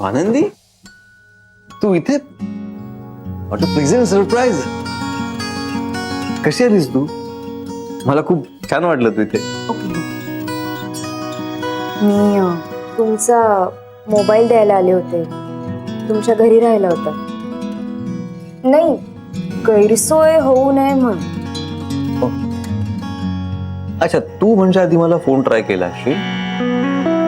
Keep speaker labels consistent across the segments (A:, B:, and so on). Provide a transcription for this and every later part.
A: स्वानंदी, तू इथे? What a pleasant surprise. कशी आलीस तू? मला खूप छान वाटलं तू इथे.
B: मी तुमचा मोबाईल द्यायला आले होते. तुमच्या घरी राहिला होता. नाही, गैरसोय होऊ नये म्हणून.
A: अच्छा, तू म्हणजे आधी मला फोन ट्राय केला असशील,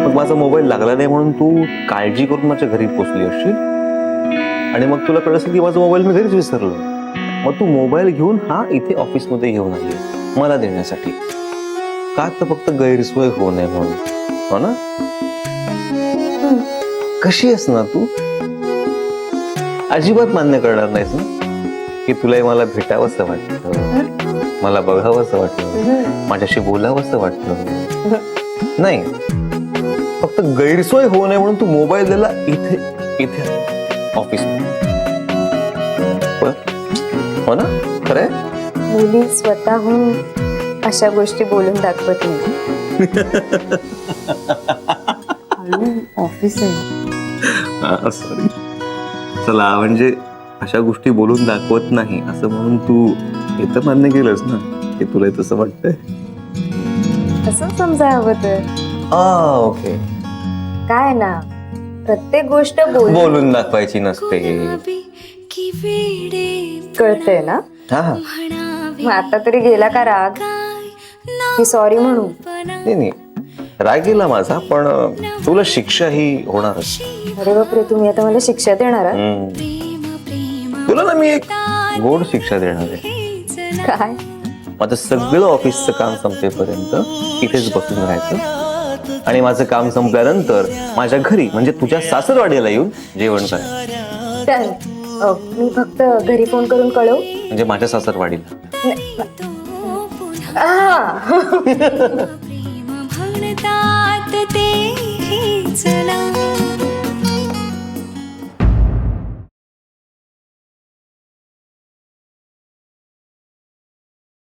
A: मग माझा मोबाईल लागला नाही म्हणून तू काळजी करून माझ्या घरी पोहोचली असशील, आणि मग तुला कळलं असेल की माझा मोबाईल मी घरीच विसरलो. मग तू मोबाईल घेऊन हा इथे ऑफिसमध्ये घेऊन आली मला देण्यासाठी. का? तर फक्त गैरसोय होऊ नये म्हणून, हो ना? कशी आहेस ना तू? अजिबात मान्य करणार नाहीस ना की तुलाही मला भेटावंसं वाटतं, मला बघावंसं वाटतं, माझ्याशी बोलावंसं वाटतं? नाही, फक्त गैरसोय होऊ नये म्हणून तू मोबाईल दिला इथे इथे ऑफिस. हो ना? खरंय?
B: मुली स्वतःहून अशा गोष्टी बोलून दाखवत नाही. ऑफिस आहे.
A: सॉरी. चला, म्हणजे अशा गोष्टी बोलून दाखवत नाही असं म्हणून तू हे तर मान्य केलंस ना की तुला तसं वाटतंय?
B: असं समजा हवं तर.
A: ओके.
B: काय ना, प्रत्येक गोष्ट
A: बोलून दाखवायची नसते.
B: कळतंय ना?
A: हा.
B: मग आता तरी गेला का राग की सॉरी म्हणू?
A: नाही, राग गेला माझा, पण तुला शिक्षा ही होणारच.
B: अरे बापरे, तुम्ही आता मला शिक्षा देणार आहात?
A: तुला ना मी एक गोड शिक्षा देणार आहे.
B: काय?
A: माझं सगळं ऑफिसचं काम संपेपर्यंत इथेच बसून राहायचं, आणि माझं काम संपल्यानंतर माझ्या घरी म्हणजे तुझ्या सासरवाडीला येऊन जेवण करायचं.
B: मी फक्त घरी फोन करून कळवू?
A: म्हणजे माझ्या सासरवाडीला.
B: हा.
C: प्रेम भणतात ते चला